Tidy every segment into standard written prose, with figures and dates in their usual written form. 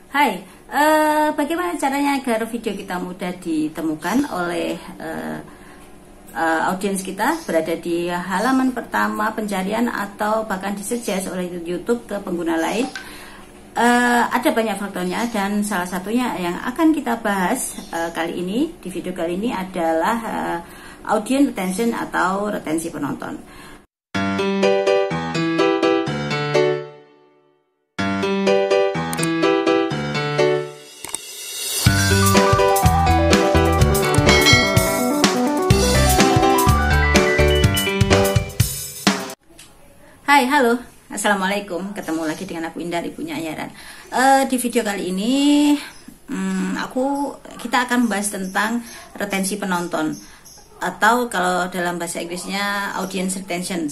Hai, bagaimana caranya agar video kita mudah ditemukan oleh audiens kita berada di halaman pertama pencarian atau bahkan disuggest oleh YouTube ke pengguna lain? Ada banyak faktornya dan salah satunya yang akan kita bahas kali ini di video kali ini adalah audience retention atau retensi penonton. Hai, halo, assalamualaikum. Ketemu lagi dengan aku Indah, ibunya Ayaran. Di video kali ini, kita akan membahas tentang retensi penonton atau kalau dalam bahasa Inggrisnya audience retention.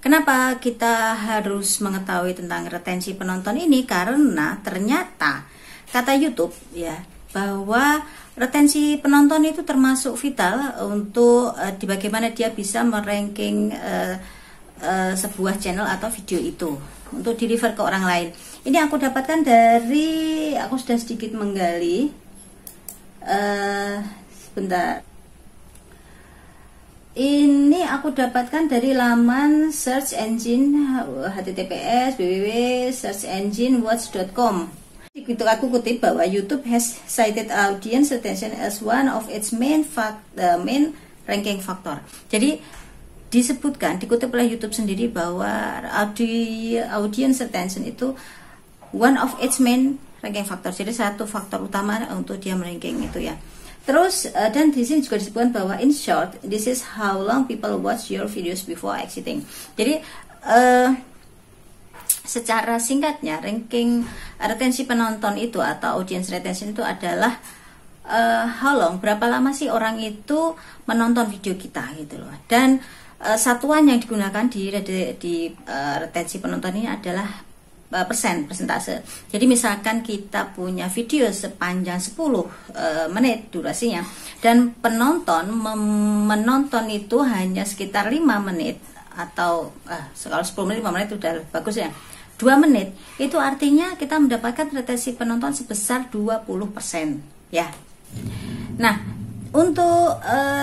Kenapa kita harus mengetahui tentang retensi penonton ini? Karena ternyata kata YouTube ya bahwa retensi penonton itu termasuk vital untuk di bagaimana dia bisa meranking sebuah channel atau video itu untuk di refer ke orang lain. Ini aku dapatkan dari, aku sudah sedikit menggali sebentar. Ini aku dapatkan dari laman search engine https www.searchenginewatch.com. Itu aku kutip bahwa YouTube has cited audience retention as one of its main ranking factor. Jadi disebutkan, dikutip oleh YouTube sendiri bahwa audience retention itu one of its main ranking factor. Jadi satu faktor utama untuk dia meranking itu ya. Terus dan di sini juga disebutkan bahwa in short, this is how long people watch your videos before exiting. Jadi secara singkatnya ranking retensi penonton itu atau audience retention itu adalah how long, berapa lama sih orang itu menonton video kita gitu loh. Dan satuan yang digunakan di retensi penonton ini adalah persentase. Jadi misalkan kita punya video sepanjang 10 menit durasinya dan penonton menonton itu hanya sekitar 5 menit atau kalau 10 menit 5 menit itu udah bagus ya. 2 menit itu artinya kita mendapatkan retensi penonton sebesar 20% ya. Nah, untuk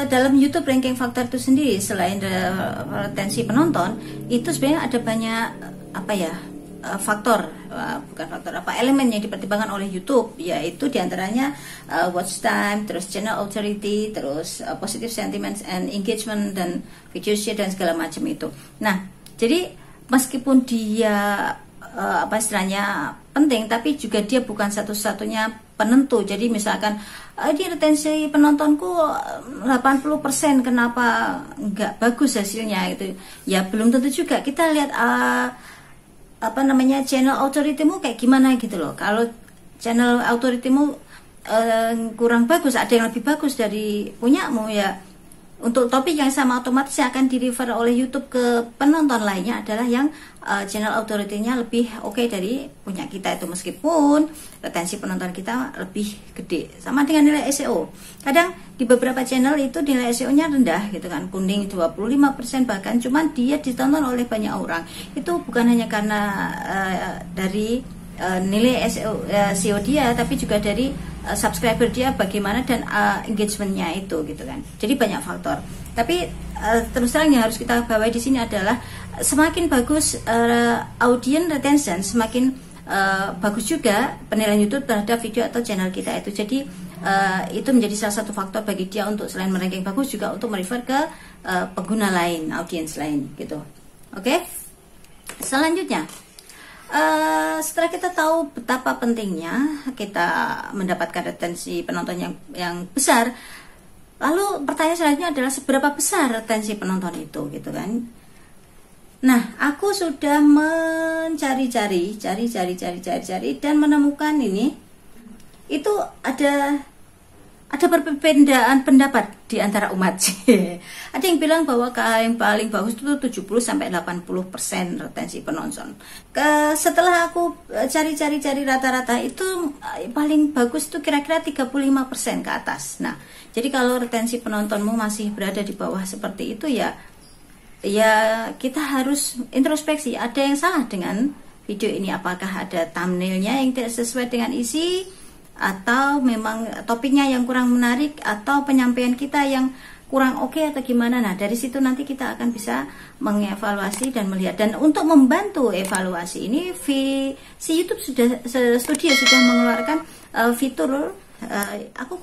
dalam YouTube ranking factor itu sendiri selain retensi penonton itu sebenarnya ada banyak elemen yang dipertimbangkan oleh YouTube, yaitu diantaranya watch time, terus channel authority, terus positive sentiments and engagement dan video share dan segala macam itu. Nah, jadi meskipun dia istilahnya penting, tapi juga dia bukan satu-satunya penentu. Jadi misalkan di retensi penontonku 80%, kenapa nggak bagus hasilnya itu? Ya belum tentu juga. Kita lihat channel authority-mu kayak gimana gitu loh. Kalau channel authority-mu kurang bagus, ada yang lebih bagus dari punyamu ya. Untuk topik yang sama otomatis yang akan di-refer oleh YouTube ke penonton lainnya adalah yang channel authority-nya lebih oke dari punya kita itu, meskipun retensi penonton kita lebih gede. Sama dengan nilai SEO. Kadang di beberapa channel itu nilai SEO-nya rendah gitu kan, kuning 25% bahkan, cuman dia ditonton oleh banyak orang. Itu bukan hanya karena dari nilai SEO dia, tapi juga dari subscriber dia bagaimana dan engagementnya itu gitu kan. Jadi banyak faktor. Tapi terus terang yang harus kita bawa di sini adalah semakin bagus audience retention, semakin bagus juga penilaian YouTube terhadap video atau channel kita itu. Jadi itu menjadi salah satu faktor bagi dia untuk selain meranking bagus juga untuk merefer ke pengguna lain, audiens lain gitu. Oke? Selanjutnya, setelah kita tahu betapa pentingnya kita mendapatkan retensi penonton yang besar, lalu pertanyaan selanjutnya adalah seberapa besar retensi penonton itu gitu kan. Nah, aku sudah mencari-cari dan menemukan ini. Itu ada perbedaan pendapat di antara umat. Ada yang bilang bahwa yang paling bagus itu 70-80% retensi penonton. Setelah aku cari rata-rata itu paling bagus itu kira-kira 35% ke atas. Nah, jadi kalau retensi penontonmu masih berada di bawah seperti itu ya kita harus introspeksi, ada yang salah dengan video ini apakah ada thumbnailnya yang tidak sesuai dengan isi, atau memang topiknya yang kurang menarik, atau penyampaian kita yang kurang oke atau gimana. Nah, dari situ nanti kita akan bisa mengevaluasi dan melihat. Dan untuk membantu evaluasi ini, si YouTube Studio sudah mengeluarkan fitur. Aku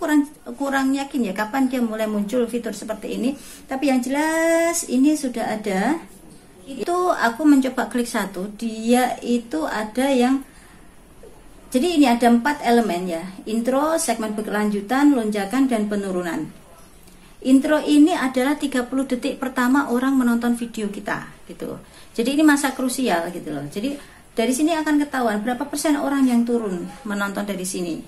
kurang yakin ya kapan dia mulai muncul fitur seperti ini. Tapi yang jelas ini sudah ada. Itu aku mencoba klik satu, dia itu ada yang, jadi ini ada 4 elemen ya: intro, segmen berkelanjutan, lonjakan, dan penurunan. Intro ini adalah 30 detik pertama orang menonton video kita gitu. Jadi ini masa krusial gitu loh. Jadi dari sini akan ketahuan berapa persen orang yang turun menonton dari sini.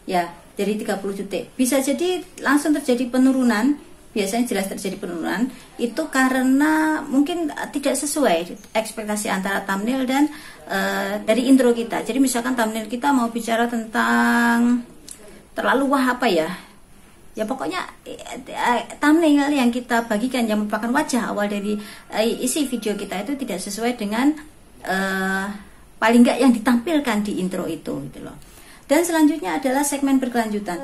Ya, dari 30 detik. Bisa jadi langsung terjadi penurunan. Biasanya jelas terjadi penurunan itu karena mungkin tidak sesuai ekspektasi antara thumbnail dan dari intro kita. Jadi misalkan thumbnail kita mau bicara tentang terlalu wah apa ya, ya pokoknya thumbnail yang kita bagikan yang merupakan wajah awal dari isi video kita itu tidak sesuai dengan paling nggak yang ditampilkan di intro itu gitu loh. Dan selanjutnya adalah segmen berkelanjutan.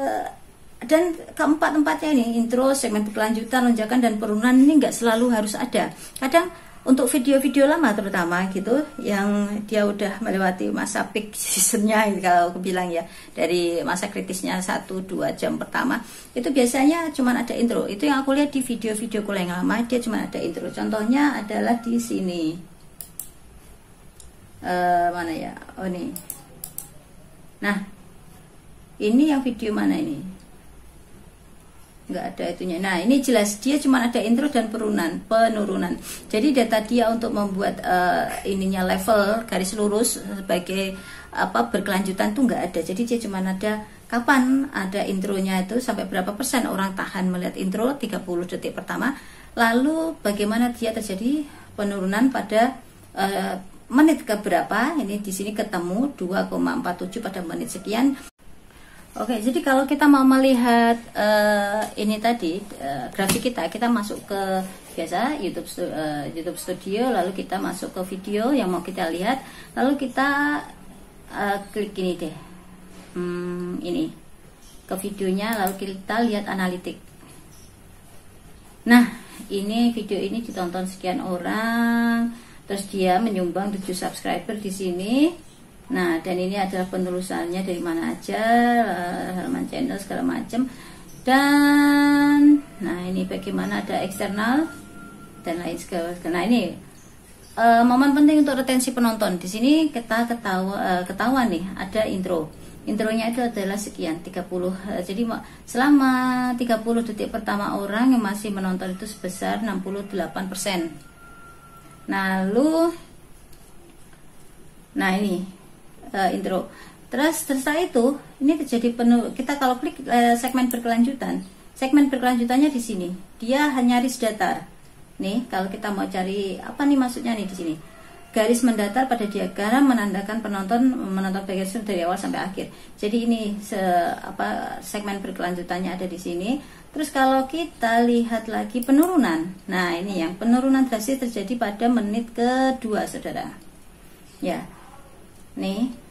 Dan keempat-empatnya ini, intro, segmen berkelanjutan, lonjakan, dan penurunan, ini nggak selalu harus ada. Kadang untuk video-video lama terutama gitu, yang dia udah melewati masa peak seasonnya, kalau aku bilang ya, dari masa kritisnya 1-2 jam pertama, itu biasanya cuma ada intro. Itu yang aku lihat di video-videoku yang lama, dia cuma ada intro. Contohnya adalah di sini. Mana ya? Oh nih. Nah, ini yang video mana ini? Nggak ada itunya. Nah, ini jelas dia cuma ada intro dan penurunan. Jadi data dia untuk membuat ininya level garis lurus sebagai apa berkelanjutan tuh nggak ada. Jadi dia cuma ada kapan ada intronya itu, sampai berapa persen orang tahan melihat intro 30 detik pertama. Lalu bagaimana dia terjadi penurunan pada menit keberapa. Ini di sini ketemu 2,47 pada menit sekian. Oke, jadi kalau kita mau melihat ini tadi grafik kita masuk ke biasa YouTube Studio, lalu kita masuk ke video yang mau kita lihat, lalu kita klik ini deh, ini ke videonya, lalu kita lihat analitik. Nah, ini video ini ditonton sekian orang, terus dia menyumbang 7 subscriber di sini. Nah, dan ini adalah penelusurannya dari mana aja, halaman channel segala macam. Dan nah ini bagaimana ada eksternal dan lain segala. Nah, ini momen penting untuk retensi penonton. Di sini kita ketahuan nih ada intro. Intronya itu adalah sekian 30. Jadi selama 30 detik pertama orang yang masih menonton itu sebesar 68%. Lalu nah ini intro. Terus setelah itu ini terjadi kita kalau klik segmen berkelanjutannya di sini dia nyaris datar. Nih kalau kita mau cari apa nih maksudnya nih di sini, garis mendatar pada diagram menandakan penonton menonton bagian dari awal sampai akhir. Jadi ini segmen berkelanjutannya ada di sini. Terus kalau kita lihat lagi penurunan, nah ini yang penurunan drastis terjadi pada menit kedua, saudara. Ya, nih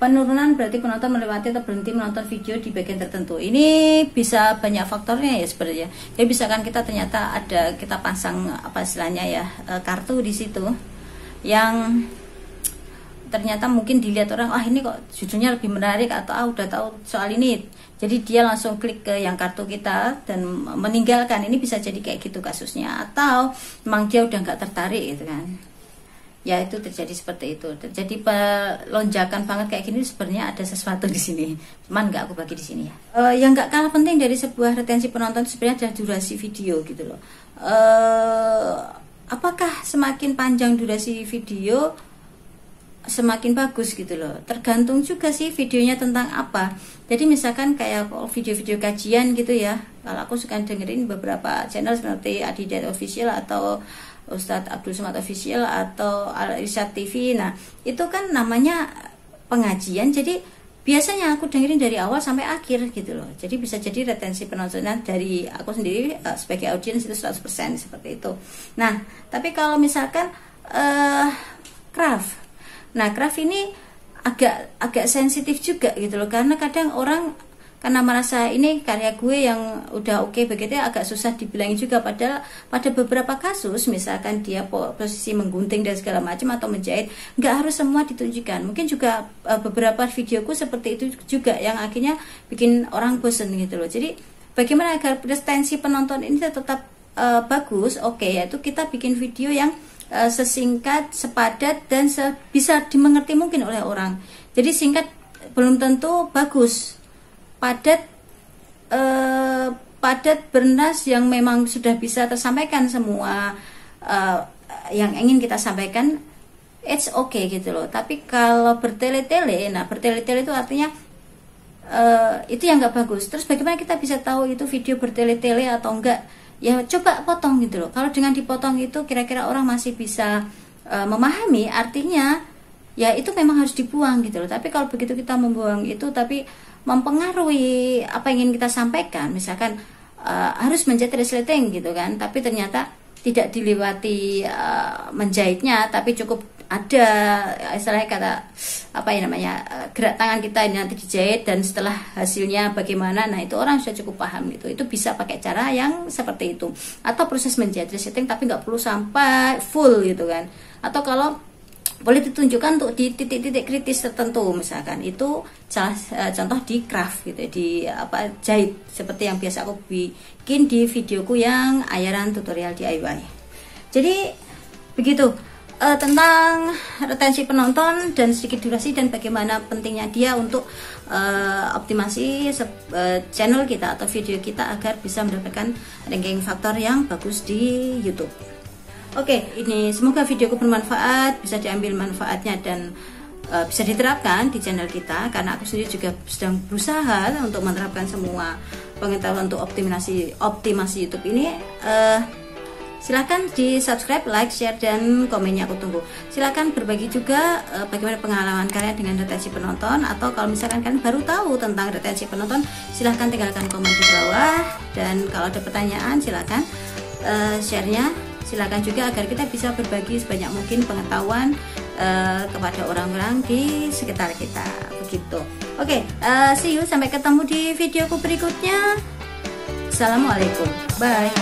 penurunan berarti penonton melewati atau berhenti menonton video di bagian tertentu. Ini bisa banyak faktornya ya sebenarnya. Jadi misalkan kita ternyata kita pasang apa istilahnya ya kartu di situ yang ternyata mungkin dilihat orang, ini kok judulnya lebih menarik, atau udah tahu soal ini. Jadi dia langsung klik ke yang kartu kita dan meninggalkan. Ini bisa jadi kayak gitu kasusnya, atau memang dia udah nggak tertarik gitu kan. Ya itu terjadi seperti itu. Terjadi pelonjakan banget kayak gini, sebenarnya ada sesuatu di sini. Cuman nggak aku bagi di sini ya. Yang nggak kalah penting dari sebuah retensi penonton sebenarnya adalah durasi video gitu loh. Apakah semakin panjang durasi video semakin bagus gitu loh? Tergantung juga sih videonya tentang apa. Jadi misalkan kayak video-video kajian gitu ya. Kalau aku suka dengerin beberapa channel seperti Adidat Official atau Ustadz Abdul Somad Official atau Al-Irsyad TV. Nah, itu kan namanya pengajian. Jadi biasanya aku dengerin dari awal sampai akhir gitu loh. Jadi bisa jadi retensi penontonan dari aku sendiri sebagai audiens itu 100% seperti itu. Nah, tapi kalau misalkan craft. Nah, craft ini agak sensitif juga gitu loh, karena kadang orang karena merasa ini karya gue yang udah oke begitu ya, agak susah dibilangin juga. Padahal pada beberapa kasus misalkan dia posisi menggunting dan segala macam atau menjahit, nggak harus semua ditunjukkan. Mungkin juga beberapa videoku seperti itu juga yang akhirnya bikin orang bosen gitu loh. Jadi bagaimana agar pretensi penonton ini tetap bagus? Oke, yaitu kita bikin video yang sesingkat, sepadat, dan bisa dimengerti mungkin oleh orang. Jadi singkat belum tentu bagus, padat bernas yang memang sudah bisa tersampaikan semua yang ingin kita sampaikan, it's okay gitu loh. Tapi kalau bertele-tele, nah bertele-tele itu artinya itu yang nggak bagus. Terus bagaimana kita bisa tahu itu video bertele-tele atau enggak? Ya coba potong gitu loh. Kalau dengan dipotong itu kira-kira orang masih bisa memahami, artinya ya itu memang harus dibuang gitu loh. Tapi kalau begitu kita membuang itu tapi mempengaruhi apa yang ingin kita sampaikan, misalkan harus menjahit resleting gitu kan, tapi ternyata tidak dilewati menjahitnya, tapi cukup ada istilahnya kata apa ya namanya, gerak tangan kita ini nanti dijahit dan setelah hasilnya bagaimana. Nah itu orang sudah cukup paham gitu. Itu bisa pakai cara yang seperti itu, atau proses menjahit resleting tapi nggak perlu sampai full gitu kan. Atau kalau boleh ditunjukkan untuk di titik-titik kritis tertentu, misalkan itu contoh di craft gitu, di jahit seperti yang biasa aku bikin di videoku yang ayaran tutorial DIY. Jadi begitu tentang retensi penonton dan sedikit durasi dan bagaimana pentingnya dia untuk optimasi channel kita atau video kita agar bisa mendapatkan ranking faktor yang bagus di YouTube. Oke, ini semoga videoku bermanfaat, bisa diambil manfaatnya dan bisa diterapkan di channel kita, karena aku sendiri juga sedang berusaha untuk menerapkan semua pengetahuan untuk optimasi YouTube ini. Silahkan di subscribe, like, share, dan komennya aku tunggu. Silahkan berbagi juga bagaimana pengalaman kalian dengan retensi penonton, atau kalau misalkan kalian baru tahu tentang retensi penonton, silahkan tinggalkan komen di bawah. Dan kalau ada pertanyaan silahkan share-nya. Silakan juga agar kita bisa berbagi sebanyak mungkin pengetahuan kepada orang-orang di sekitar kita. Begitu. Oke, see you, sampai ketemu di videoku berikutnya. Assalamualaikum. Bye.